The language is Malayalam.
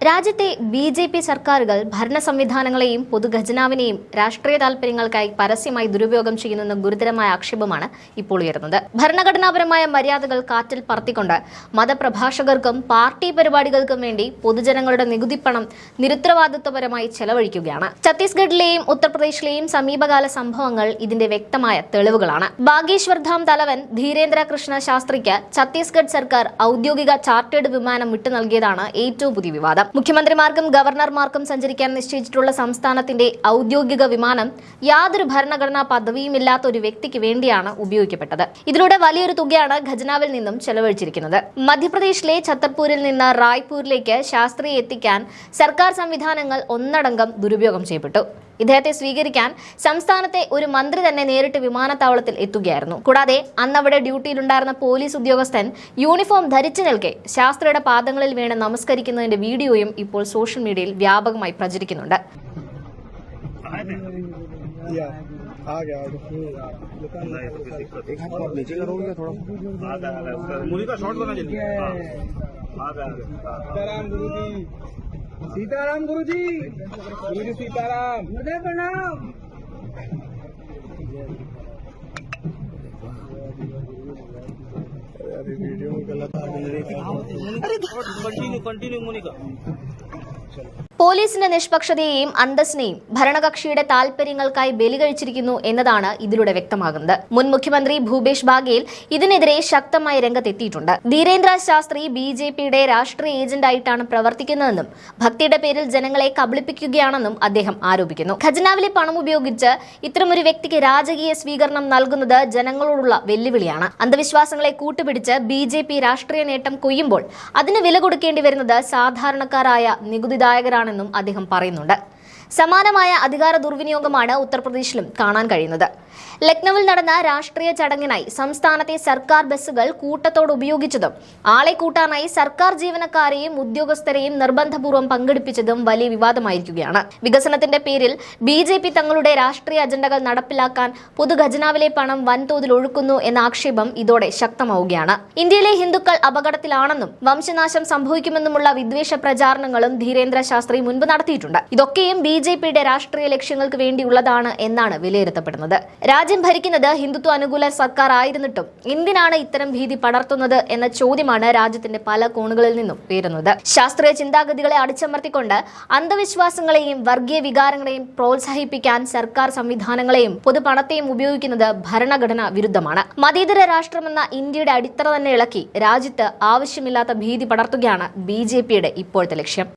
രാജ്യത്തെ ബി.ജെ.പി. സർക്കാരുകൾ ഭരണ സംവിധാനങ്ങളെയും പൊതുഖജനാവിനെയും രാഷ്ട്രീയ താൽപര്യങ്ങൾക്കായി പരസ്യമായി ദുരുപയോഗം ചെയ്യുന്നെന്ന ഗുരുതരമായ ആക്ഷേപമാണ് ഇപ്പോൾ ഉയർന്നത്. ഭരണഘടനാപരമായ മര്യാദകൾ കാറ്റിൽ പറത്തിക്കൊണ്ട് മതപ്രഭാഷകർക്കും പാർട്ടി പരിപാടികൾക്കും വേണ്ടി പൊതുജനങ്ങളുടെ നികുതിപ്പണം നിരുത്തരവാദിത്വപരമായി ചെലവഴിക്കുകയാണ്. ഛത്തീസ്ഗഡിലെയും ഉത്തർപ്രദേശിലെയും സമീപകാല സംഭവങ്ങൾ ഇതിന്റെ വ്യക്തമായ തെളിവുകളാണ്. ബാഗേശ്വർ ധാം തലവൻ ധീരേന്ദ്ര കൃഷ്ണ ശാസ്ത്രിക്ക് ഛത്തീസ്ഗഡ് സർക്കാർ ഔദ്യോഗിക ചാർട്ടേഡ് വിമാനം വിട്ടു നൽകിയതാണ് ഏറ്റവും പുതിയ വിവാദം. മുഖ്യമന്ത്രിമാർക്കും ഗവർണർമാർക്കും സഞ്ചരിക്കാൻ നിശ്ചയിച്ചിട്ടുള്ള സംസ്ഥാനത്തിന്റെ ഔദ്യോഗിക വിമാനം യാതൊരു ഭരണഘടനാ പദവിയുമില്ലാത്ത ഒരു വ്യക്തിക്ക് വേണ്ടിയാണ് ഉപയോഗിക്കപ്പെട്ടത്. ഇതിലൂടെ വലിയൊരു തുകയാണ് ഖജനാവിൽ നിന്നും ചെലവഴിച്ചിരിക്കുന്നത്. മധ്യപ്രദേശിലെ ഛത്തർപൂരിൽ നിന്ന് റായ്പൂരിലേക്ക് ശാസ്ത്രിയെ എത്തിക്കാൻ സർക്കാർ സംവിധാനങ്ങൾ ഒന്നടങ്കം ദുരുപയോഗം ചെയ്യപ്പെട്ടു. ഇദ്ദേഹത്തെ സ്വീകരിക്കാൻ സംസ്ഥാനത്തെ ഒരു മന്ത്രി തന്നെ നേരിട്ട് വിമാനത്താവളത്തിൽ എത്തുകയായിരുന്നു. കൂടാതെ അന്നവിടെ ഡ്യൂട്ടിയിലുണ്ടായിരുന്ന പോലീസ് ഉദ്യോഗസ്ഥൻ യൂണിഫോം ധരിച്ചു നിൽക്കെ ശാസ്ത്രിയുടെ പാദങ്ങളിൽ വീണ് നമസ്കരിക്കുന്നതിന്റെ വീഡിയോയും ഇപ്പോൾ സോഷ്യൽ മീഡിയയിൽ വ്യാപകമായി പ്രചരിക്കുന്നുണ്ട്. सीताराम गुरुजी, गुरुजी सीताराम, हृदय प्रणाम। अरे वीडियो में गलत आ गई। अरे कंटिन्यू मोनिका। പോലീസിന്റെ നിഷ്പക്ഷതയെയും അന്തസ്സിനെയും ഭരണകക്ഷിയുടെ താൽപര്യങ്ങൾക്കായി ബലികഴിച്ചിരിക്കുന്നു എന്നതാണ് ഇതിലൂടെ വ്യക്തമാകുന്നത്. മുൻ മുഖ്യമന്ത്രി ഭൂപേഷ് ബാഗേൽ ഇതിനെതിരെ ശക്തമായി രംഗത്തെത്തിയിട്ടുണ്ട്. ധീരേന്ദ്ര ശാസ്ത്രി ബി.ജെ.പിയുടെ രാഷ്ട്രീയ ഏജന്റായിട്ടാണ് പ്രവർത്തിക്കുന്നതെന്നും ഭക്തിയുടെ പേരിൽ ജനങ്ങളെ കബളിപ്പിക്കുകയാണെന്നും അദ്ദേഹം ആരോപിക്കുന്നു. ഖജനാവിലെ പണം ഉപയോഗിച്ച് ഇത്തരമൊരു വ്യക്തിക്ക് രാജകീയ സ്വീകരണം നൽകുന്നത് ജനങ്ങളോടുള്ള വെല്ലുവിളിയാണ്. അന്ധവിശ്വാസങ്ങളെ കൂട്ടുപിടിച്ച് ബി.ജെ.പി. രാഷ്ട്രീയ നേട്ടം കൊയ്യുമ്പോൾ അതിന് വില കൊടുക്കേണ്ടി വരുന്നത് സാധാരണക്കാരായ നികുതിദായകരാണ് ും അദ്ദേഹം പറയുന്നുണ്ട്. സമാനമായ അധികാര ദുർവിനിയോഗമാണ് ഉത്തർപ്രദേശിലും കാണാൻ കഴിയുന്നത്. ലക്നൌവിൽ നടന്ന രാഷ്ട്രീയ ചടങ്ങിനായി സംസ്ഥാനത്തെ സർക്കാർ ബസ്സുകൾ കൂട്ടത്തോട് ഉപയോഗിച്ചതും ആളെ കൂട്ടാനായി സർക്കാർ ജീവനക്കാരെയും ഉദ്യോഗസ്ഥരെയും നിർബന്ധപൂർവ്വം പങ്കെടുപ്പിച്ചതും വലിയ വിവാദമായിരിക്കുകയാണ്. വികസനത്തിന്റെ പേരിൽ ബി.ജെ.പി. തങ്ങളുടെ രാഷ്ട്രീയ അജണ്ടകൾ നടപ്പിലാക്കാൻ പൊതുഖജനാവിലെ പണം വൻതോതിൽ ഒഴുക്കുന്നു എന്ന ആക്ഷേപം ഇതോടെ ശക്തമാവുകയാണ്. ഇന്ത്യയിലെ ഹിന്ദുക്കൾ അപകടത്തിലാണെന്നും വംശനാശം സംഭവിക്കുമെന്നുമുള്ള വിദ്വേഷ പ്രചാരണങ്ങളും ധീരേന്ദ്ര ശാസ്ത്രി മുൻപ് നടത്തിയിട്ടുണ്ട്. ഇതൊക്കെയും ബി.ജെ.പിയുടെ രാഷ്ട്രീയ ലക്ഷ്യങ്ങൾക്ക് വേണ്ടിയുള്ളതാണ് എന്നാണ് വിലയിരുത്തപ്പെടുന്നത്. രാജ്യം ഭരിക്കുന്നത് ഹിന്ദുത്വ അനുകൂല സർക്കാർ ആയിരുന്നിട്ടും എന്തിനാണ് ഇത്തരം ഭീതി പടർത്തുന്നത് എന്ന ചോദ്യമാണ് രാജ്യത്തിന്റെ പല കോണുകളിൽ നിന്നും ഉയരുന്നത്. ശാസ്ത്രീയ ചിന്താഗതികളെ അടിച്ചമർത്തിക്കൊണ്ട് അന്ധവിശ്വാസങ്ങളെയും വർഗീയ വികാരങ്ങളെയും പ്രോത്സാഹിപ്പിക്കാൻ സർക്കാർ സംവിധാനങ്ങളെയും പൊതുപണത്തെയും ഉപയോഗിക്കുന്നത് ഭരണഘടനാ വിരുദ്ധമാണ്. മതേതര രാഷ്ട്രമെന്ന ഇന്ത്യയുടെ അടിത്തറ തന്നെ ഇളക്കി രാജ്യത്ത് ആവശ്യമില്ലാത്ത ഭീതി പടർത്തുകയാണ് ബി.ജെ.പിയുടെ ഇപ്പോഴത്തെ ലക്ഷ്യം.